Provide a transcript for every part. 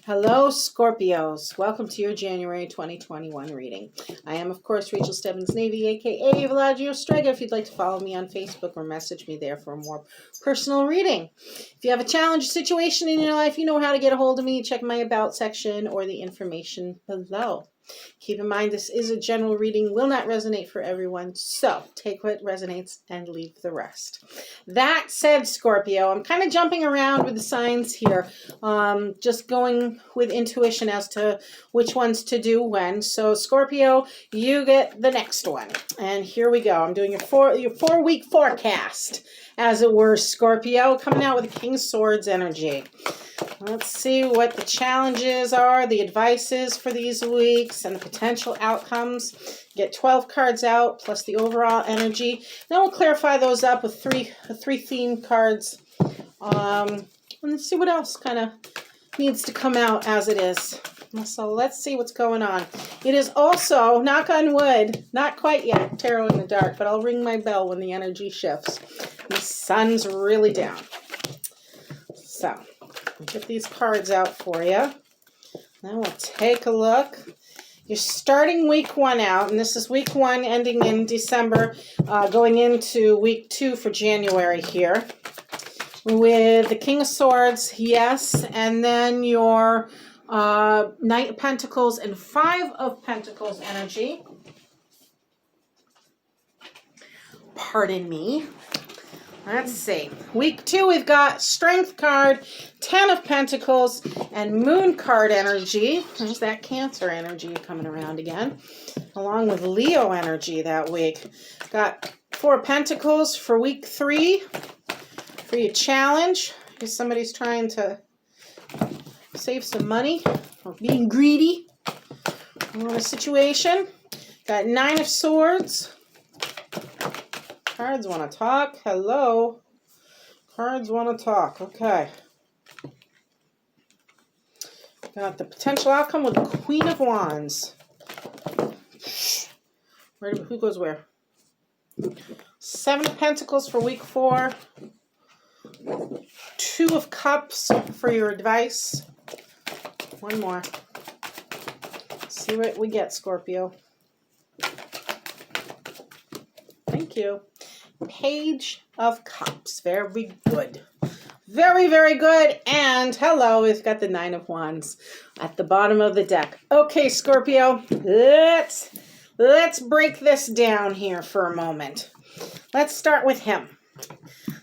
Hello, Scorpios. Welcome to your January 2021 reading. I am, of course, Rachel Stebbins Navy, aka Vladimir Strega. If you'd like to follow me on Facebook or message me there for a more personal reading. If you have a challenge situation in your life, you know how to get a hold of me. Check my About section or the information below. Keep in mind, this is a general reading, will not resonate for everyone, so take what resonates and leave the rest. That said, Scorpio, I'm kind of jumping around with the signs here, just going with intuition as to which ones to do when. So, Scorpio, you get the next one. And here we go. I'm doing your four-week forecast, as it were, Scorpio, coming out with the King of Swords energy. Let's see what the challenges are, the advices for these weeks, and the potential outcomes. Get 12 cards out, plus the overall energy. Then we'll clarify those up with three theme cards. And let's see what else kind of needs to come out as it is. So let's see what's going on. It is also, knock on wood, not quite yet, tarot in the dark, but I'll ring my bell when the energy shifts. The sun's really down. So, I'll get these cards out for you. Then we'll take a look. You're starting week one out, and this is week one ending in December, going into week 2 for January here. With the King of Swords, yes, and then your Knight of Pentacles and 5 of Pentacles energy. Pardon me. Let's see. Week 2, we've got Strength card, 10 of Pentacles, and Moon card energy. There's that Cancer energy coming around again, along with Leo energy that week. Got 4 of Pentacles for week 3 for your challenge. If somebody's trying to save some money or being greedy in a situation. Got 9 of Swords. Cards want to talk. Hello. Cards want to talk. Okay. Got the potential outcome with the Queen of Wands. Who goes where? 7 of Pentacles for week 4. 2 of Cups for your advice. One more. See what we get, Scorpio. Thank you. Page of Cups. Very good. Very, very good. And hello, we've got the 9 of Wands at the bottom of the deck. Okay, Scorpio, let's break this down here for a moment. Let's start with him.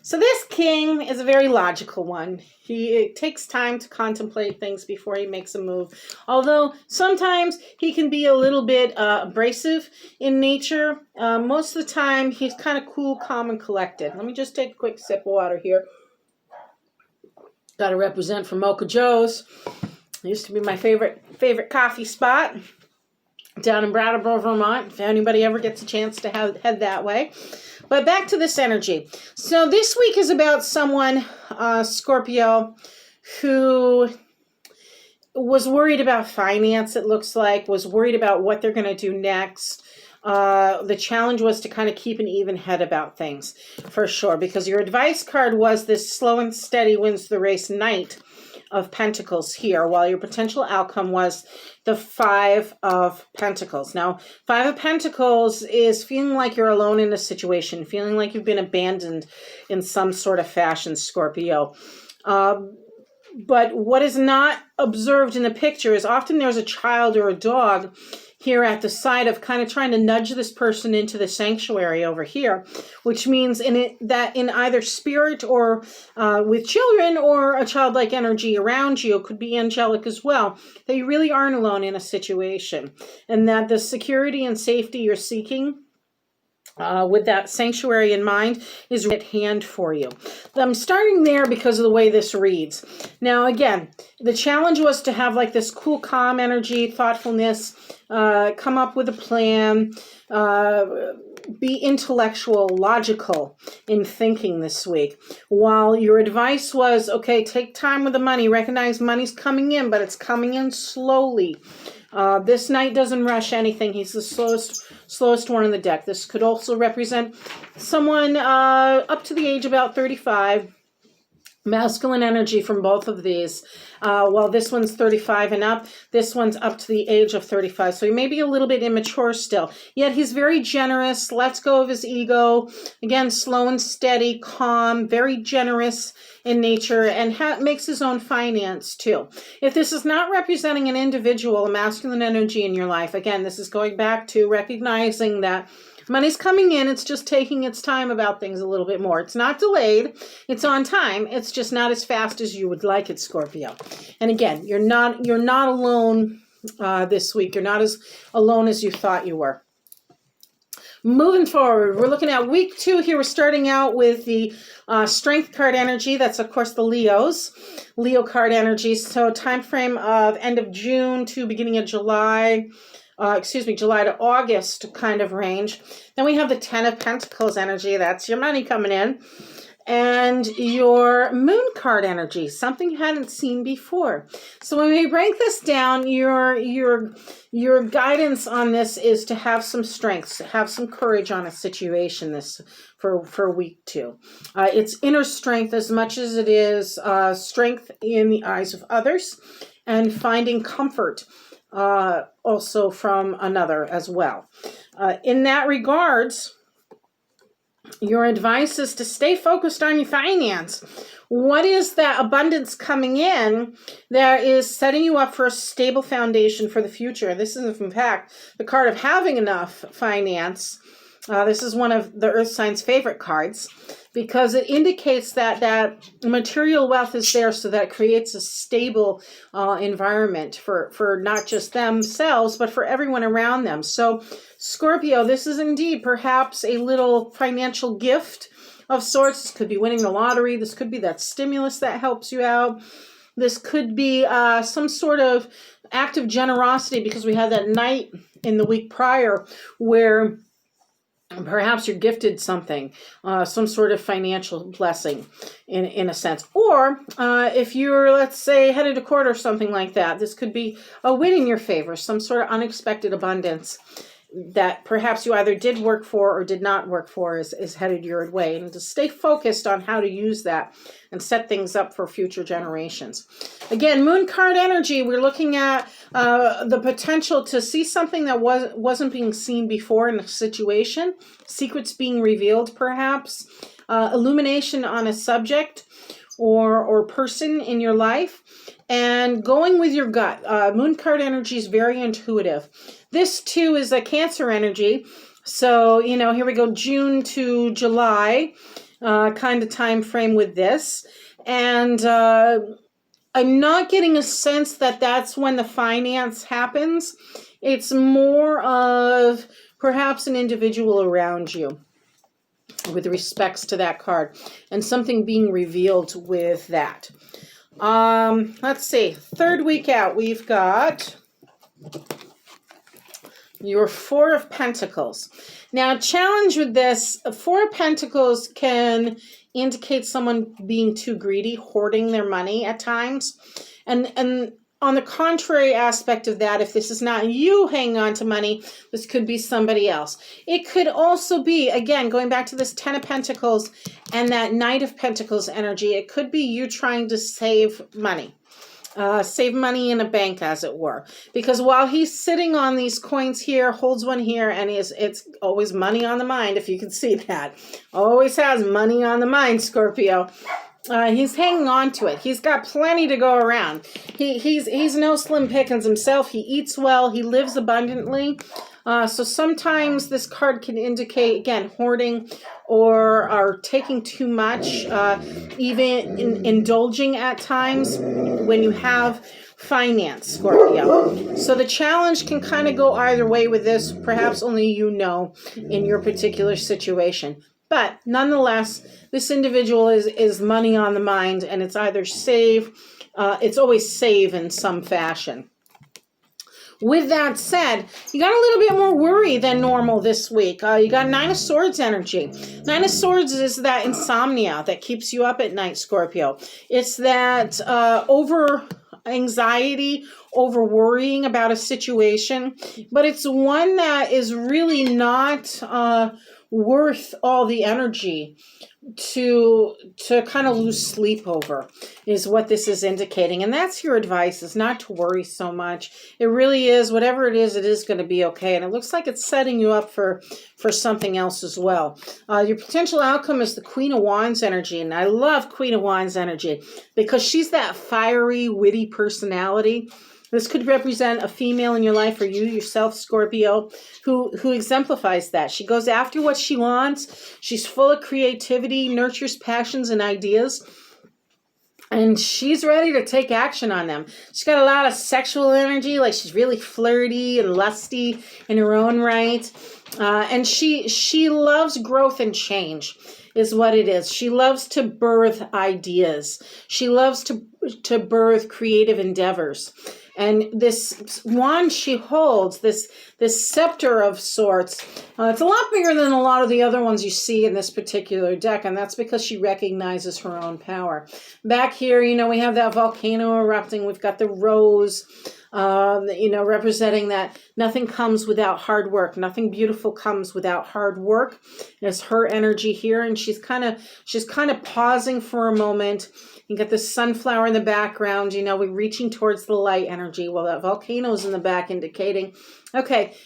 So this king is a very logical one. It takes time to contemplate things before he makes a move. Although sometimes he can be a little bit abrasive in nature. Most of the time he's kind of cool, calm, and collected. Let me just take a quick sip of water here. Got to represent for Mocha Joe's. It used to be my favorite coffee spot down in Brattleboro, Vermont. If anybody ever gets a chance to head that way. But back to this energy. So this week is about someone, Scorpio, who was worried about finance, it looks like, was worried about what they're going to do next. The challenge was to kind of keep an even head about things, for sure, because your advice card was this slow and steady wins the race Knight of Pentacles here, while your potential outcome was the 5 of Pentacles. Now, 5 of Pentacles is feeling like you're alone in a situation, feeling like you've been abandoned in some sort of fashion, Scorpio. But what is not observed in the picture is often there's a child or a dog here at the side of kind of trying to nudge this person into the sanctuary over here, which means that in either spirit or with children or a childlike energy around you, could be angelic as well, that you really aren't alone in a situation, and that the security and safety you're seeking with that sanctuary in mind is at hand for you. I'm starting there because of the way this reads. Now, again, the challenge was to have like this cool, calm energy, thoughtfulness, come up with a plan, be intellectual, logical in thinking this week. While your advice was, okay, take time with the money, recognize money's coming in, but it's coming in slowly. This knight doesn't rush anything. He's the slowest one in the deck. This could also represent someone up to the age about 35 Masculine energy from both of these. Well, this one's 35 and up. This one's up to the age of 35. So he may be a little bit immature still. Yet he's very generous, lets go of his ego. Again, slow and steady, calm, very generous in nature, and makes his own finance too. If this is not representing an individual, a masculine energy in your life, again, this is going back to recognizing that money's coming in. It's just taking its time about things a little bit more. It's not delayed. It's on time. It's just not as fast as you would like it, Scorpio. And again, you're not alone this week. You're not as alone as you thought you were. Moving forward, we're looking at week 2 here. We're starting out with the strength card energy. That's, of course, the Leo card energy. So time frame of end of June to beginning of July. July to August kind of range. Then we have the 10 of Pentacles energy. That's your money coming in. And your moon card energy, something you hadn't seen before. So when we break this down, your guidance on this is to have some strength, to have some courage on a situation this for week 2. It's inner strength as much as it is strength in the eyes of others, and finding comfort also from another as well. In that regards, your advice is to stay focused on your finance. What is that abundance coming in that is setting you up for a stable foundation for the future? This is, in fact, the card of having enough finance. This is one of the Earth signs' favorite cards, because it indicates that material wealth is there, so that creates a stable environment for not just themselves, but for everyone around them. So, Scorpio, this is indeed perhaps a little financial gift of sorts. This could be winning the lottery. This could be that stimulus that helps you out. This could be some sort of act of generosity, because we had that night in the week prior where perhaps you're gifted something, some sort of financial blessing in a sense. Or if you're, let's say, headed to court or something like that, this could be a win in your favor, some sort of unexpected abundance that perhaps you either did work for or did not work for is headed your way. And to stay focused on how to use that and set things up for future generations. Again, moon card energy, we're looking at the potential to see something that wasn't being seen before in a situation, secrets being revealed perhaps, illumination on a subject or person in your life, and going with your gut. Moon card energy is very intuitive. This too is a Cancer energy. So, here we go, June to July kind of time frame with this. And I'm not getting a sense that that's when the finance happens. It's more of perhaps an individual around you with respects to that card, and something being revealed with that. Let's see, third week out, we've got your Four of Pentacles. Now, challenge with this, Four of Pentacles can indicate someone being too greedy, hoarding their money at times. And on the contrary aspect of that, if this is not you hanging on to money, this could be somebody else. It could also be, again, going back to this 10 of Pentacles and that Knight of Pentacles energy, it could be you trying to save money. Save money in a bank, as it were. Because while he's sitting on these coins here, holds one here, and it's always money on the mind, if you can see that. Always has money on the mind, Scorpio. He's hanging on to it. He's got plenty to go around. He's no slim pickings himself. He eats well. He lives abundantly. So sometimes this card can indicate, again, hoarding or taking too much, even indulging at times when you have finance, Scorpio. So the challenge can kind of go either way with this. Perhaps only you know in your particular situation. But nonetheless, this individual is money on the mind, and it's either save, it's always save in some fashion. With that said, you got a little bit more worry than normal this week. You got Nine of Swords energy. Nine of Swords is that insomnia that keeps you up at night, Scorpio. It's that over anxiety, over worrying about a situation, but it's one that is really not worth all the energy to kind of lose sleep over, is what this is indicating. And that's your advice, is not to worry so much. It really is, whatever it is going to be okay. And it looks like it's setting you up for something else as well. Your potential outcome is the Queen of Wands energy. And I love Queen of Wands energy because she's that fiery, witty personality. This could represent a female in your life, or you yourself, Scorpio, who exemplifies that. She goes after what she wants. She's full of creativity, nurtures passions and ideas, and she's ready to take action on them. She's got a lot of sexual energy, like she's really flirty and lusty in her own right. And she loves growth and change, is what it is. She loves to birth ideas. She loves to birth creative endeavors. And this wand she holds, this scepter of sorts, it's a lot bigger than a lot of the other ones you see in this particular deck, and that's because she recognizes her own power. Back here, we have that volcano erupting. We've got the rose, representing that nothing comes without hard work. Nothing beautiful comes without hard work. There's her energy here, and she's kind of pausing for a moment. You got the sunflower in the background, we're reaching towards the light energy. Well, that volcano's in the back indicating, okay,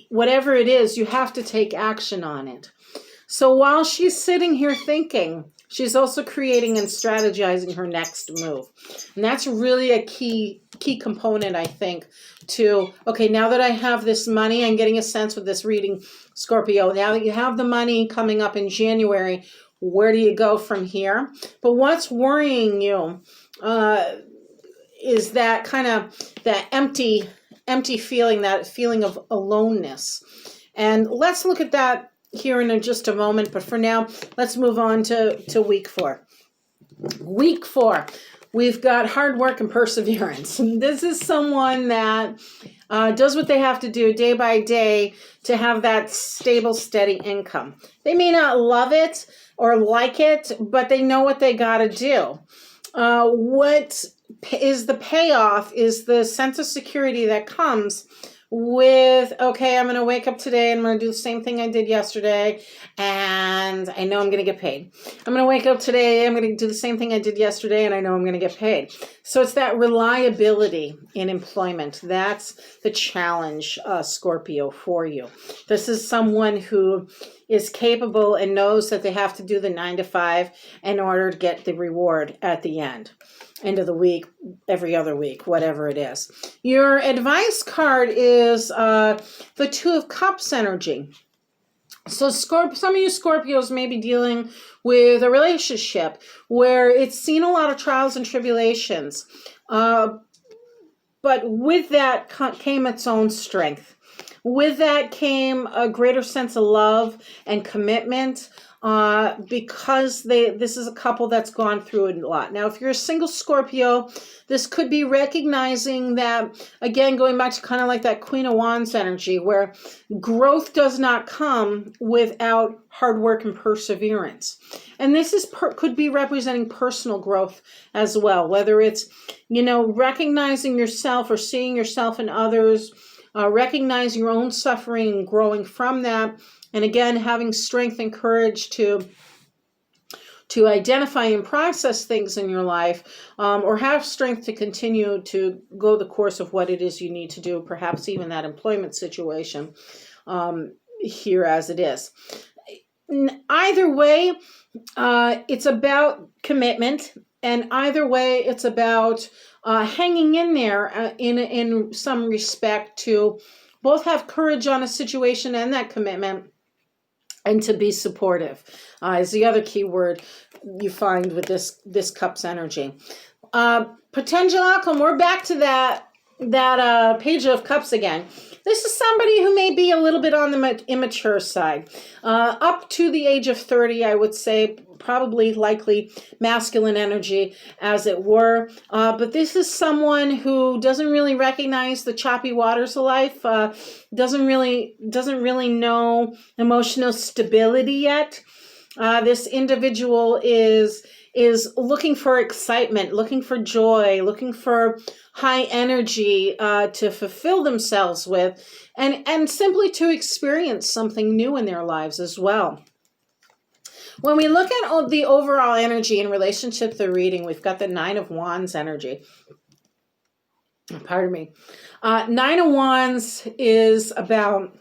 whatever it is, you have to take action on it. So while she's sitting here thinking, she's also creating and strategizing her next move. And that's really a key component, I think, to, okay, now that I have this money, I'm getting a sense with this reading, Scorpio, now that you have the money coming up in January, where do you go from here? But what's worrying you is that kind of that empty feeling, that feeling of aloneness. And let's look at that here in just a moment. But for now, let's move on to week 4. Week 4, we've got hard work and perseverance. This is someone that does what they have to do day by day to have that stable, steady income. They may not love it or like it, but they know what they got to do. What is the payoff is the sense of security that comes with, okay, I'm going to wake up today and I'm going to do the same thing I did yesterday, and I know I'm going to get paid. I'm going to wake up today, I'm going to do the same thing I did yesterday, and I know I'm going to get paid. So it's that reliability in employment. That's the challenge, Scorpio, for you. This is someone who is capable and knows that they have to do the 9 to 5 in order to get the reward at the end of the week, every other week, whatever it is. Your advice card is the 2 of Cups energy. So some of you Scorpios may be dealing with a relationship where it's seen a lot of trials and tribulations. But with that came its own strength. With that came a greater sense of love and commitment, because this is a couple that's gone through a lot. Now, if you're a single Scorpio, this could be recognizing that, again, going back to kind of like that Queen of Wands energy, where growth does not come without hard work and perseverance. And this is could be representing personal growth as well, whether it's, recognizing yourself or seeing yourself in others, recognize your own suffering and growing from that. And again, having strength and courage to identify and process things in your life, or have strength to continue to go the course of what it is you need to do, perhaps even that employment situation here as it is. Either way, it's about commitment, and either way, it's about hanging in there in some respect to both have courage on a situation and that commitment, and to be supportive is the other key word you find with this Cups energy. Potential outcome, we're back to that Page of Cups again. This is somebody who may be a little bit on the immature side. Up to the age of 30, I would say, probably likely masculine energy, as it were. But this is someone who doesn't really recognize the choppy waters of life, doesn't really know emotional stability yet. This individual is is looking for excitement, looking for joy, looking for high energy to fulfill themselves with, and simply to experience something new in their lives as well. When we look at the overall energy in relationship to the reading, we've got the Nine of Wands energy. Pardon me. Nine of Wands is about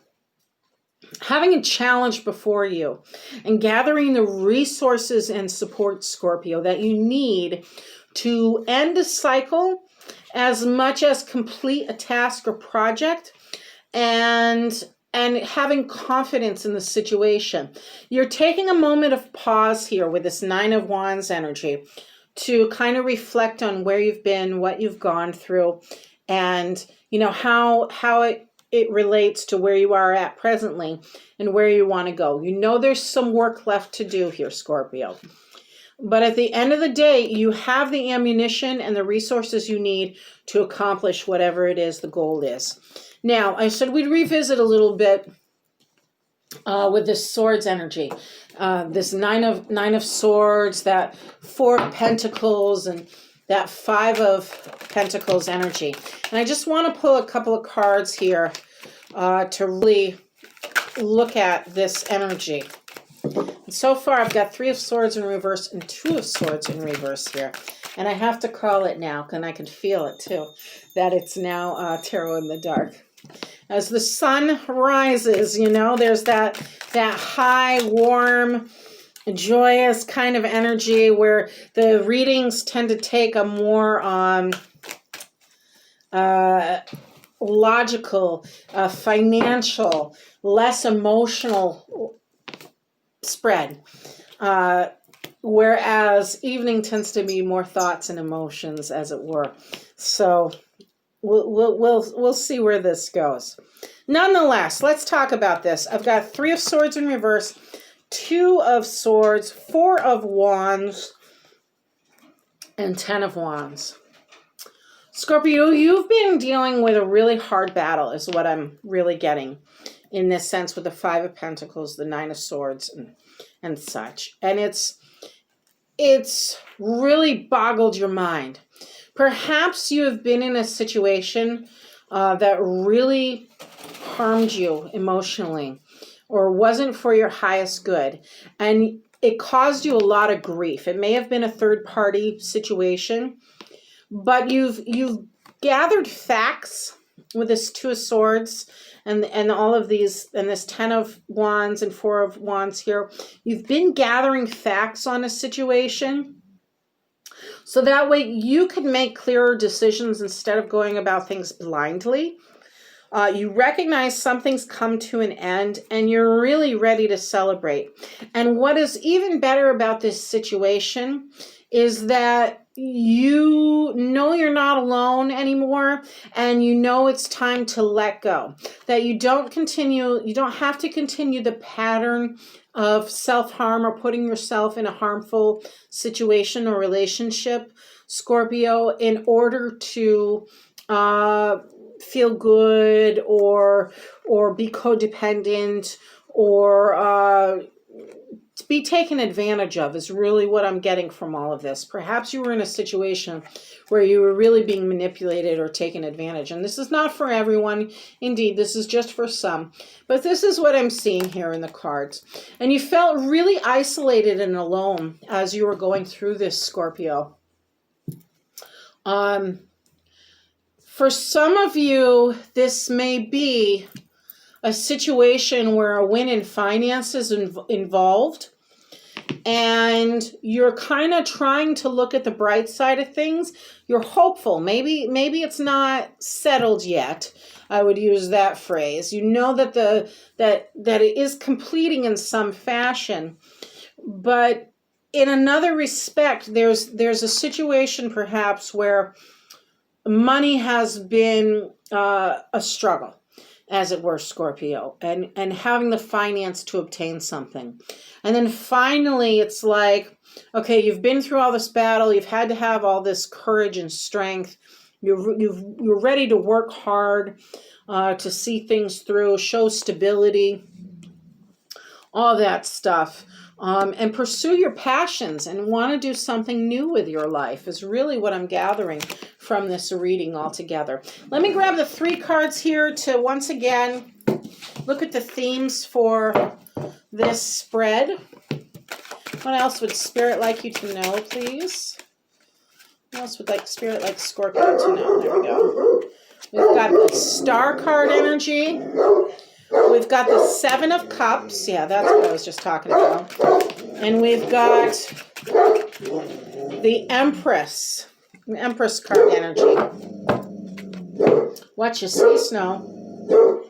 having a challenge before you and gathering the resources and support, Scorpio, that you need to end a cycle as much as complete a task or project, and having confidence in the situation. You're taking a moment of pause here with this Nine of Wands energy to kind of reflect on where you've been, what you've gone through, and how it relates to where you are at presently and where you want to go. There's some work left to do here, Scorpio. But at the end of the day, you have the ammunition and the resources you need to accomplish whatever it is the goal is. Now, I said we'd revisit a little bit with this Swords energy. This nine of Swords, that Four of Pentacles, and that Five of Pentacles energy. And I just want to pull a couple of cards here to really look at this energy. And so far, I've got Three of Swords in reverse and Two of Swords in reverse here. And I have to call it now, and I can feel it too, that it's now tarot in the dark. As the sun rises, there's that high, warm, joyous kind of energy where the readings tend to take a more logical, financial, less emotional spread. Whereas evening tends to be more thoughts and emotions, as it were. So we'll see where this goes. Nonetheless, let's talk about this. I've got Three of Swords in reverse, Two of Swords, Four of Wands, and Ten of Wands. Scorpio, you've been dealing with a really hard battle is what I'm really getting in this sense with the Five of Pentacles, the Nine of Swords, and such. And it's really boggled your mind. Perhaps you have been in a situation that really harmed you emotionally or wasn't for your highest good, and it caused you a lot of grief. It may have been a third-party situation, but you've gathered facts with this Two of Swords and all of these, and this Ten of Wands and Four of Wands here. You've been gathering facts on a situation, so that way you can make clearer decisions instead of going about things blindly. You recognize something's come to an end and you're really ready to celebrate. And what is even better about this situation is that you know you're not alone anymore, and you know it's time to let go. That you don't have to continue the pattern of self-harm or putting yourself in a harmful situation or relationship, Scorpio, in order to feel good or be codependent or to be taken advantage of is really what I'm getting from all of this. Perhaps you were in a situation where you were really being manipulated or taken advantage. And this is not for everyone. Indeed, this is just for some. But this is what I'm seeing here in the cards. And you felt really isolated and alone as you were going through this, Scorpio. For some of you, this may be a situation where a win in finance is involved, and you're kind of trying to look at the bright side of things. You're hopeful. Maybe it's not settled yet. I would use that phrase. You know that that it is completing in some fashion, but in another respect, there's a situation perhaps where money has been a struggle, as it were, Scorpio, and having the finance to obtain something. And then finally, it's like, okay, you've been through all this battle. You've had to have all this courage and strength. You're ready to work hard to see things through, show stability, all that stuff. and pursue your passions and want to do something new with your life is really what I'm gathering from this reading altogether. Let me grab the 3 cards here to once again look at the themes for this spread. What else would Spirit like you to know, please? What else would Spirit like Scorpio to know? There we go. We've got the Star card energy. We've got the 7 of Cups. Yeah, that's what I was just talking about. And we've got the Empress card energy. What you see, Snow?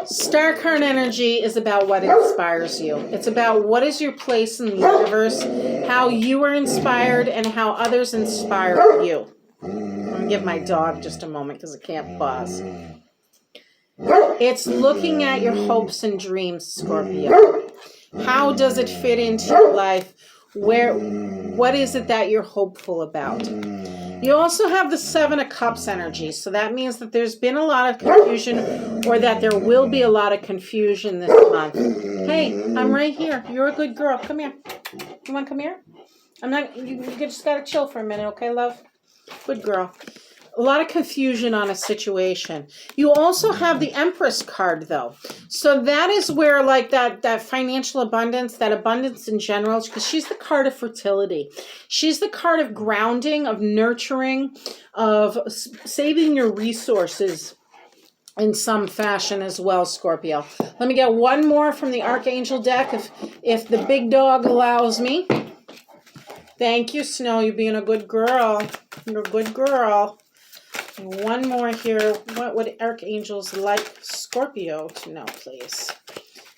Star card energy is about what inspires you. It's about what is your place in the universe, how you are inspired, and how others inspire you. I'm going to give my dog just a moment because I can't pause. It's looking at your hopes and dreams, Scorpio. How does it fit into your life? What is it that you're hopeful about? You also have the 7 of Cups energy, so that means that there's been a lot of confusion or that there will be a lot of confusion this month. Hey, I'm right here. You're a good girl. Come here. You want to come here? You just got to chill for a minute, okay, love? Good girl. A lot of confusion on a situation. You also have the Empress card, though. So that is where, like, that financial abundance, that abundance in general, because she's the card of fertility. She's the card of grounding, of nurturing, of saving your resources in some fashion as well, Scorpio. Let me get one more from the Archangel deck, if the big dog allows me. Thank you, Snow. You're being a good girl. You're a good girl. One more here. What would archangels like Scorpio to know, please,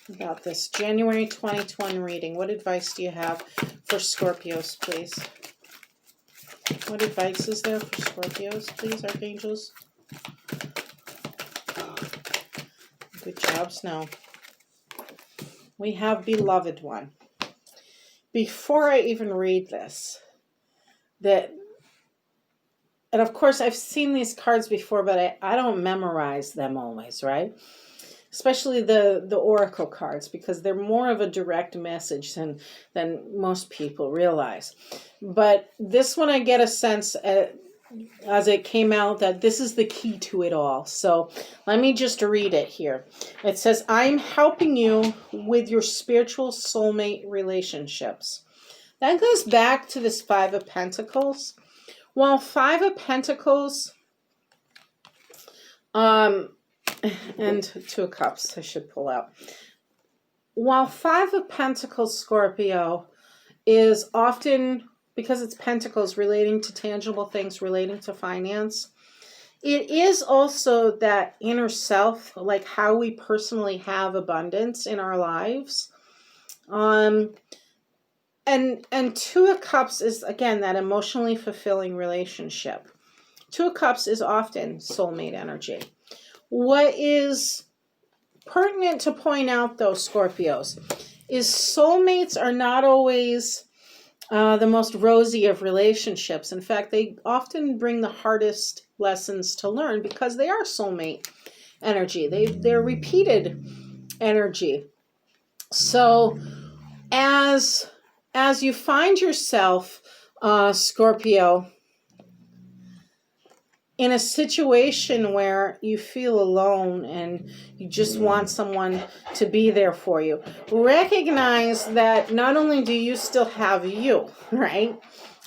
about this January 2020 reading? What advice do you have for Scorpios, please? What advice is there for Scorpios, please, archangels? Good job, Snow. We have Beloved One. Before I even read this, and of course, I've seen these cards before, but I don't memorize them always, right? Especially the Oracle cards, because they're more of a direct message than most people realize. But this one, I get a sense as it came out that this is the key to it all. So let me just read it here. It says, I'm helping you with your spiritual soulmate relationships. That goes back to this 5 of Pentacles. While 5 of Pentacles, and 2 of Cups, I should pull out. While 5 of Pentacles, Scorpio, is often, because it's Pentacles relating to tangible things, relating to finance, it is also that inner self, like how we personally have abundance in our lives. And 2 of Cups is, again, that emotionally fulfilling relationship. 2 of Cups is often soulmate energy. What is pertinent to point out, though, Scorpios, is soulmates are not always the most rosy of relationships. In fact, they often bring the hardest lessons to learn because they are soulmate energy. They're repeated energy. So as you find yourself, Scorpio, in a situation where you feel alone and you just want someone to be there for you, recognize that not only do you still have you, right?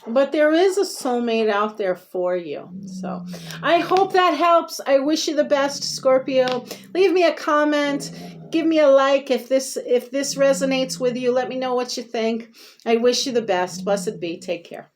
But there is a soulmate out there for you. So I hope that helps. I wish you the best, Scorpio. Leave me a comment. Give me a like if this resonates with you. Let me know what you think. I wish you the best. Blessed be. Take care.